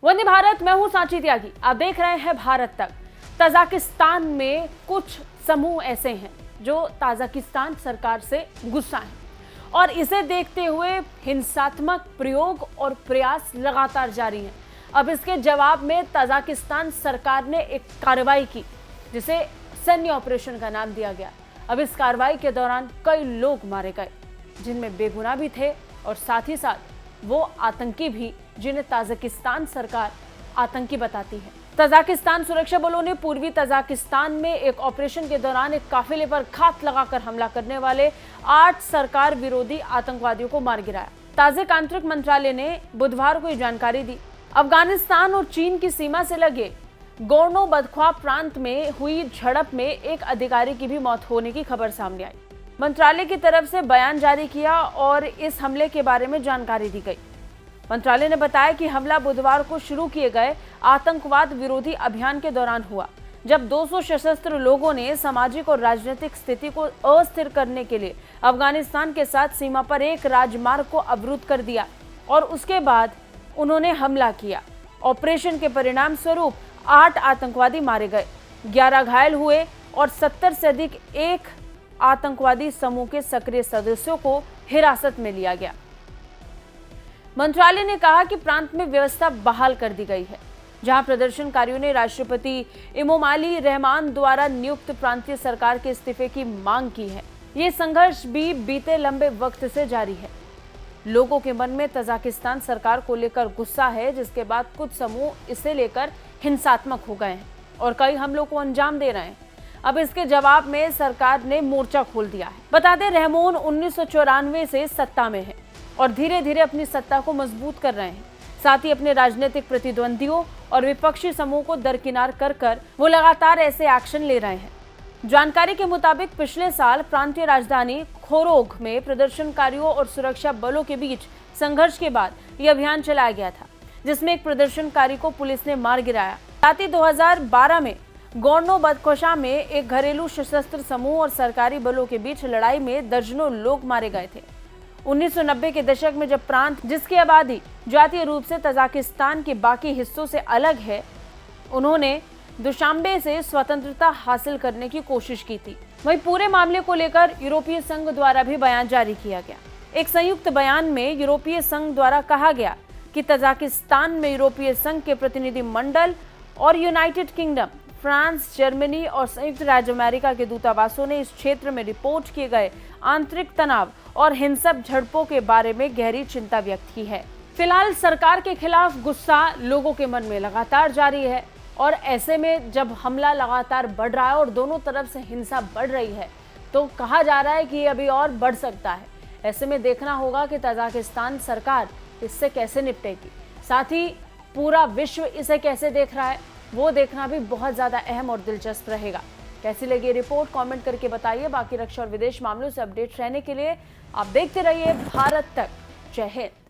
वंदे भारत, मैं हूं सांची त्यागी। आप देख रहे हैं भारत तक। तजाकिस्तान में कुछ समूह ऐसे हैं जो ताजिकिस्तान सरकार से गुस्सा हैं और इसे देखते हुए हिंसात्मक प्रयोग और प्रयास लगातार जारी हैं। अब इसके जवाब में तजाकिस्तान सरकार ने एक कार्रवाई की जिसे सैन्य ऑपरेशन का नाम दिया गया। अब इस कार्रवाई के दौरान कई लोग मारे गए जिनमें बेगुनाह भी थे और साथ ही साथ वो आतंकी भी जिन्हें ताजिकिस्तान सरकार आतंकी बताती है। तजाकिस्तान सुरक्षा बलों ने पूर्वी तजाकिस्तान में एक ऑपरेशन के दौरान एक काफिले पर घात लगाकर हमला करने वाले 8 सरकार विरोधी आतंकवादियों को मार गिराया। ताजिक आंतरिक मंत्रालय ने बुधवार को ये जानकारी दी। अफगानिस्तान और चीन की सीमा से लगे गोर्नो बदख्वा प्रांत में हुई झड़प में एक अधिकारी की भी मौत होने की खबर सामने आई। मंत्रालय की तरफ से बयान जारी किया और इस हमले के बारे में जानकारी दी गई। मंत्रालय ने बताया कि हमला बुधवार को शुरू किए गए आतंकवाद विरोधी अभियान के दौरान हुआ, जब 200 सशस्त्र लोगों ने सामाजिक और राजनीतिक स्थिति को अस्थिर करने के लिए अफगानिस्तान के साथ सीमा पर एक राजमार्ग को अवरुद्ध कर दिया और उसके बाद उन्होंने हमला किया। ऑपरेशन के परिणाम स्वरूप 8 आतंकवादी मारे गए, 11 घायल हुए और 70 से अधिक एक आतंकवादी समूह के सक्रिय सदस्यों को हिरासत में लिया गया। मंत्रालय ने कहा कि प्रांत में व्यवस्था बहाल कर दी गई है, जहां प्रदर्शनकारियों ने राष्ट्रपति इमोमाली रहमान द्वारा नियुक्त प्रांतीय सरकार के इस्तीफे की मांग की है। ये संघर्ष भी बीते लंबे वक्त से जारी है। लोगों के मन में तजाकिस्तान सरकार को लेकर गुस्सा है, जिसके बाद कुछ समूह इसे लेकर हिंसात्मक हो गए हैं और कई हमलों को अंजाम दे रहे हैं। अब इसके जवाब में सरकार ने मोर्चा खोल दिया है। बता दें, रहमोन 1994 से सत्ता में है और धीरे धीरे अपनी सत्ता को मजबूत कर रहे हैं। साथ ही अपने राजनीतिक प्रतिद्वंदियों और विपक्षी समूह को दरकिनार कर वो लगातार ऐसे एक्शन ले रहे हैं। जानकारी के मुताबिक पिछले साल प्रांतीय राजधानी खोरोग में प्रदर्शनकारियों और सुरक्षा बलों के बीच संघर्ष के बाद यह अभियान चलाया गया था, जिसमें एक प्रदर्शनकारी को पुलिस ने मार गिराया। साथ ही 2012 में गोर्नो बदख्वा में एक घरेलू सशस्त्र समूह और सरकारी बलों के बीच लड़ाई में दर्जनों लोग मारे गए थे। 1990 के दशक में जब प्रांत, जिसकी आबादी जातीय रूप से तजाकिस्तान के बाकी हिस्सों से अलग है, उन्होंने दुशांबे से स्वतंत्रता हासिल करने की कोशिश की थी। वहीं पूरे मामले को लेकर यूरोपीय संघ द्वारा भी बयान जारी किया गया। एक संयुक्त बयान में यूरोपीय संघ द्वारा कहा गया कि तजाकिस्तान में यूरोपीय संघ के प्रतिनिधि मंडल और यूनाइटेड किंगडम, फ्रांस, जर्मनी और संयुक्त राज्य अमेरिका के दूतावासों ने इस क्षेत्र में रिपोर्ट किए गए आंतरिक तनाव और हिंसक झड़पों के बारे में गहरी चिंता व्यक्त की है। फिलहाल सरकार के खिलाफ गुस्सा लोगों के मन में लगातार जारी है और ऐसे में जब हमला लगातार बढ़ रहा है और दोनों तरफ से हिंसा बढ़ रही है, तो कहा जा रहा है कि ये अभी और बढ़ सकता है। ऐसे में देखना होगा कि तजाकिस्तान सरकार इससे कैसे निपटेगी, साथ ही पूरा विश्व इसे कैसे देख रहा है, वो देखना भी बहुत ज़्यादा अहम और दिलचस्प रहेगा। कैसी लगी रिपोर्ट कमेंट करके बताइए। बाकी रक्षा और विदेश मामलों से अपडेट रहने के लिए आप देखते रहिए भारत तक। जय हिंद।